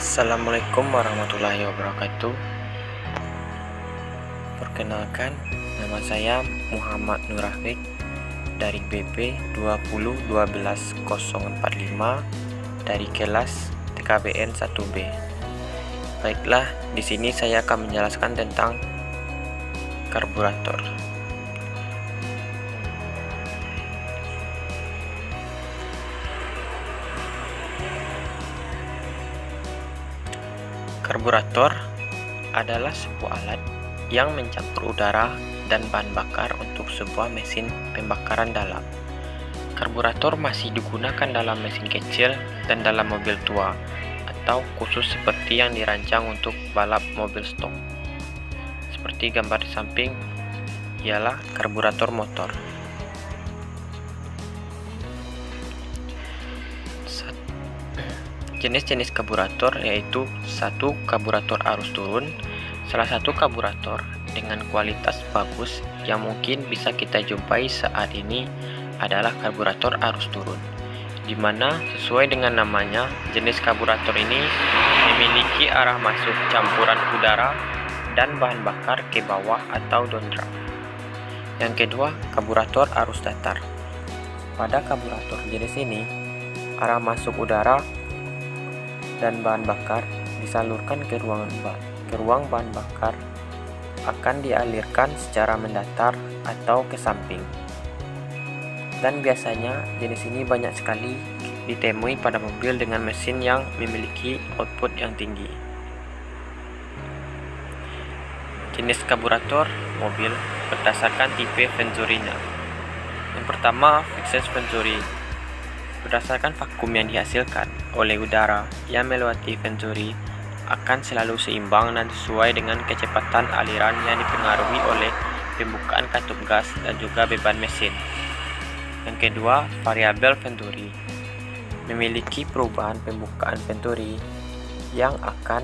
Assalamualaikum warahmatullahi wabarakatuh. Perkenalkan, nama saya Muhammad Nur Rahmi dari BP 2012045 dari kelas TKBN 1B. Baiklah, di sini saya akan menjelaskan tentang karburator. Karburator adalah sebuah alat yang mencampur udara dan bahan bakar untuk sebuah mesin pembakaran dalam. Karburator masih digunakan dalam mesin kecil dan dalam mobil tua, atau khusus seperti yang dirancang untuk balap mobil stok. Seperti gambar di samping, ialah karburator motor. Jenis-jenis karburator yaitu: 1. Karburator arus turun. Salah satu karburator dengan kualitas bagus yang mungkin bisa kita jumpai saat ini adalah karburator arus turun, di mana sesuai dengan namanya, jenis karburator ini memiliki arah masuk campuran udara dan bahan bakar ke bawah atau downdraft. Yang kedua, karburator arus datar. Pada karburator jenis ini, arah masuk udara dan bahan bakar disalurkan ke ruang bahan bakar, akan dialirkan secara mendatar atau ke samping. Dan biasanya jenis ini banyak sekali ditemui pada mobil dengan mesin yang memiliki output yang tinggi. Jenis karburator mobil berdasarkan tipe Venturi-nya. Yang pertama, Fixed Venturi. Berdasarkan vakum yang dihasilkan oleh udara yang melewati Venturi akan selalu seimbang dan sesuai dengan kecepatan aliran yang dipengaruhi oleh pembukaan katup gas dan juga beban mesin. Yang kedua, variabel Venturi. Memiliki perubahan pembukaan Venturi yang akan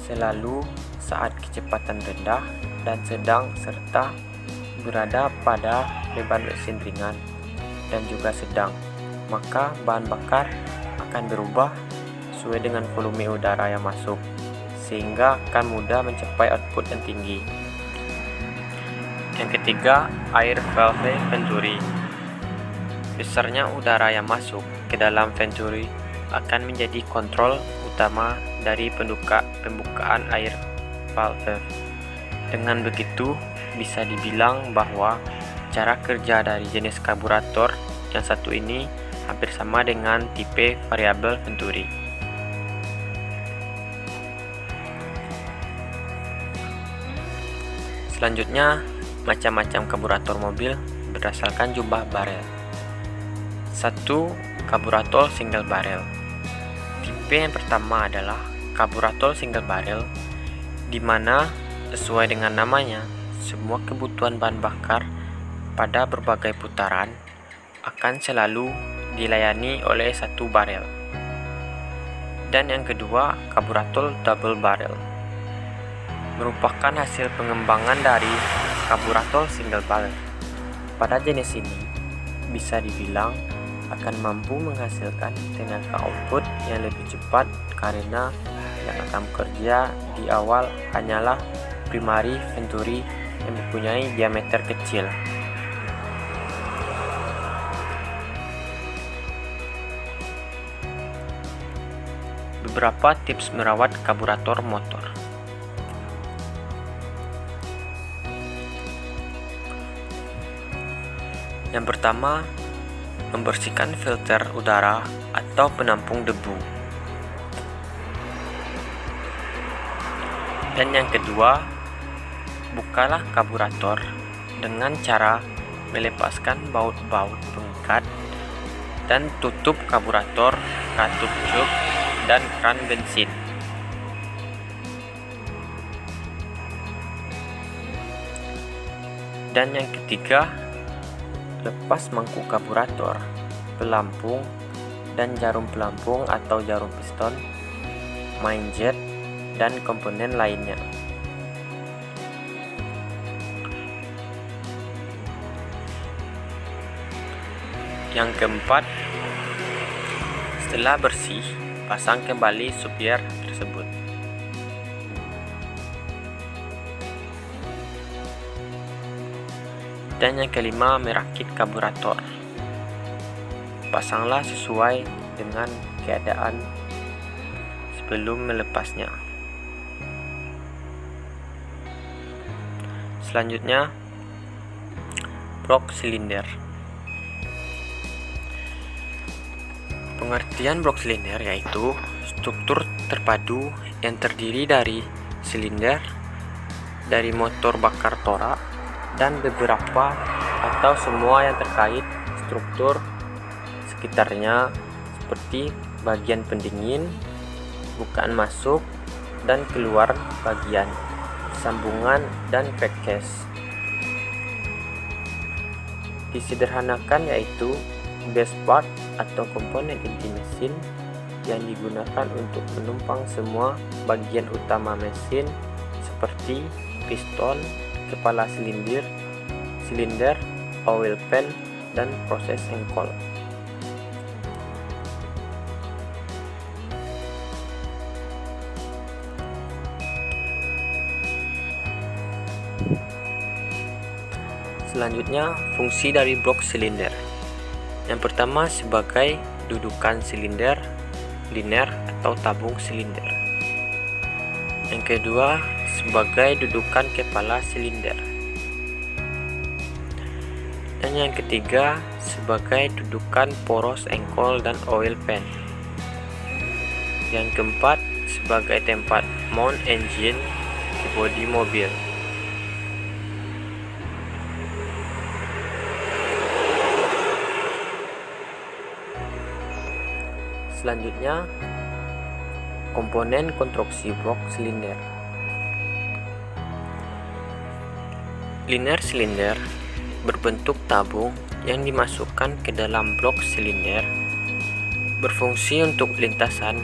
selalu saat kecepatan rendah dan sedang serta berada pada beban mesin ringan dan juga sedang. Maka bahan bakar akan berubah sesuai dengan volume udara yang masuk, sehingga akan mudah mencapai output yang tinggi. Yang ketiga, Air Valve Venturi. Besarnya udara yang masuk ke dalam Venturi akan menjadi kontrol utama dari pembukaan air valve. Dengan begitu, bisa dibilang bahwa cara kerja dari jenis karburator yang satu ini hampir sama dengan tipe variabel Venturi. Selanjutnya, macam-macam karburator mobil berdasarkan jumlah barel. 1. Karburator single barrel. Tipe yang pertama adalah karburator single barrel, di mana sesuai dengan namanya, semua kebutuhan bahan bakar pada berbagai putaran akan selalu dilayani oleh satu barel. Dan yang kedua, karburator double barrel merupakan hasil pengembangan dari karburator single barrel. Pada jenis ini bisa dibilang akan mampu menghasilkan tenaga output yang lebih cepat karena yang akan bekerja di awal hanyalah primary Venturi yang mempunyai diameter kecil. Beberapa tips merawat karburator motor. Yang pertama, membersihkan filter udara atau penampung debu. Dan yang kedua, bukalah karburator dengan cara melepaskan baut-baut pengikat dan tutup karburator, katup jok, dan kran bensin. Dan yang ketiga, lepas mangkuk karburator, pelampung, dan jarum pelampung atau jarum piston, main jet, dan komponen lainnya. Yang keempat, setelah bersih, pasang kembali supir tersebut. Dan yang kelima, merakit karburator. Pasanglah sesuai dengan keadaan sebelum melepasnya. Selanjutnya, blok silinder. Pengertian blok silinder yaitu struktur terpadu yang terdiri dari silinder, dari motor bakar torak, dan beberapa atau semua yang terkait struktur sekitarnya seperti bagian pendingin, bukaan masuk dan keluar bagian, sambungan, dan crankcase. Disederhanakan yaitu base part atau komponen inti mesin yang digunakan untuk menumpang semua bagian utama mesin seperti piston, kepala silinder, oil pan, dan proses engkol. Selanjutnya, fungsi dari blok silinder. Yang pertama, sebagai dudukan silinder, liner atau tabung silinder. Yang kedua, sebagai dudukan kepala silinder. Dan yang ketiga, sebagai dudukan poros engkol dan oil pan. Yang keempat, sebagai tempat mount engine di bodi mobil. Selanjutnya, komponen konstruksi blok silinder. Liner silinder berbentuk tabung yang dimasukkan ke dalam blok silinder, berfungsi untuk lintasan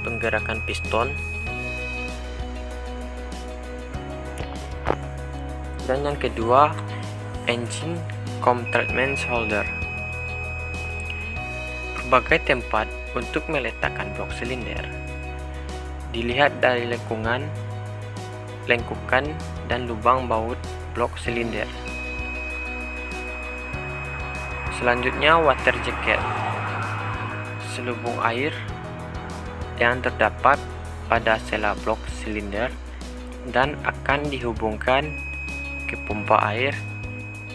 penggerakan piston. Dan yang kedua, engine compartment holder. Berbagai tempat untuk meletakkan blok silinder dilihat dari lengkukan dan lubang baut blok silinder. Selanjutnya, water jacket, selubung air yang terdapat pada sela blok silinder dan akan dihubungkan ke pompa air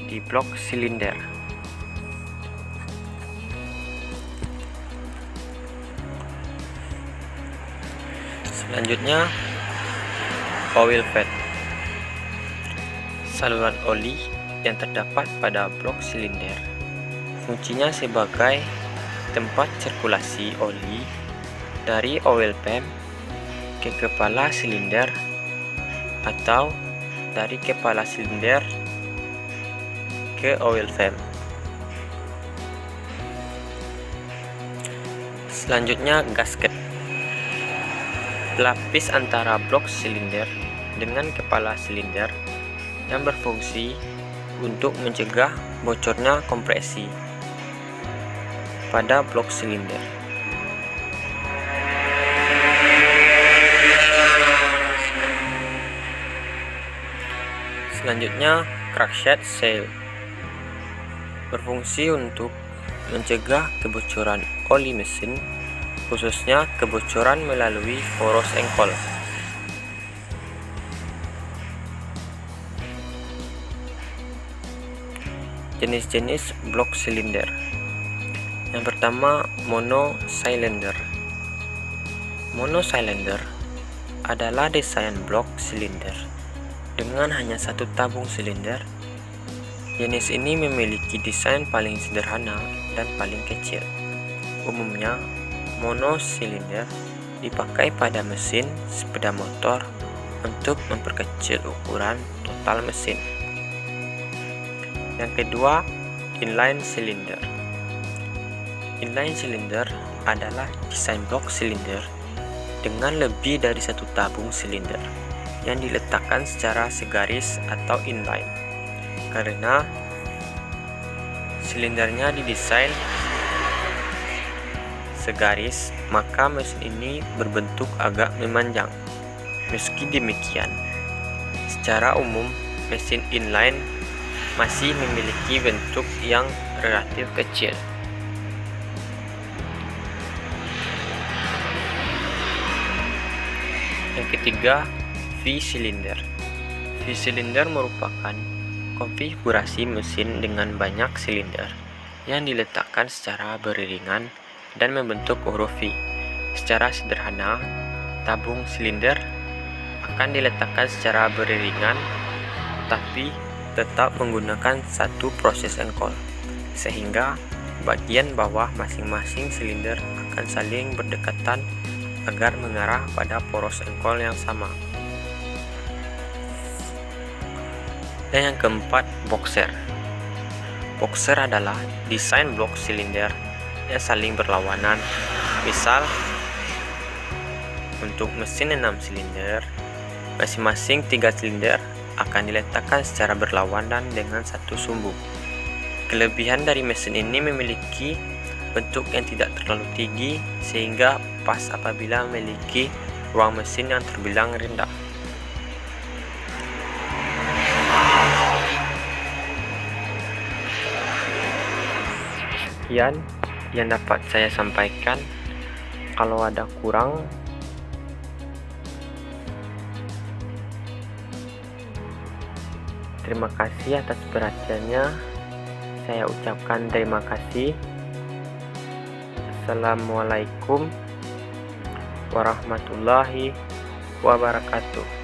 di blok silinder. Selanjutnya, oil pan, saluran oli yang terdapat pada blok silinder. Fungsinya sebagai tempat sirkulasi oli dari oil pan ke kepala silinder atau dari kepala silinder ke oil pan. Selanjutnya, gasket, pelapis antara blok silinder dengan kepala silinder yang berfungsi untuk mencegah bocornya kompresi pada blok silinder. Selanjutnya, crankshaft seal, berfungsi untuk mencegah kebocoran oli mesin, khususnya kebocoran melalui poros engkol. Jenis-jenis blok silinder. Yang pertama, monocylinder. Monocylinder adalah desain blok silinder dengan hanya satu tabung silinder. Jenis ini memiliki desain paling sederhana dan paling kecil. Umumnya, monosilinder dipakai pada mesin sepeda motor untuk memperkecil ukuran total mesin. Yang kedua, inline cylinder. Inline cylinder adalah desain blok silinder dengan lebih dari satu tabung silinder yang diletakkan secara segaris atau inline, karena silindernya didesain segaris, maka mesin ini berbentuk agak memanjang. Meski demikian, secara umum mesin inline masih memiliki bentuk yang relatif kecil. Yang ketiga, V-cylinder. V-cylinder merupakan konfigurasi mesin dengan banyak silinder yang diletakkan secara beriringan dan membentuk huruf V. Secara sederhana, tabung silinder akan diletakkan secara beriringan tapi tetap menggunakan satu proses engkol, sehingga bagian bawah masing-masing silinder akan saling berdekatan agar mengarah pada poros engkol yang sama. Dan yang keempat, boxer. Boxer adalah desain blok silinder yang saling berlawanan. Misal, untuk mesin 6 silinder, masing-masing 3 silinder akan diletakkan secara berlawanan dengan satu sumbu. Kelebihan dari mesin ini memiliki bentuk yang tidak terlalu tinggi sehingga pas apabila memiliki ruang mesin yang terbilang rendah. Sekian yang dapat saya sampaikan. Kalau ada kurang, terima kasih atas perhatiannya. Saya ucapkan terima kasih. Assalamualaikum warahmatullahi wabarakatuh.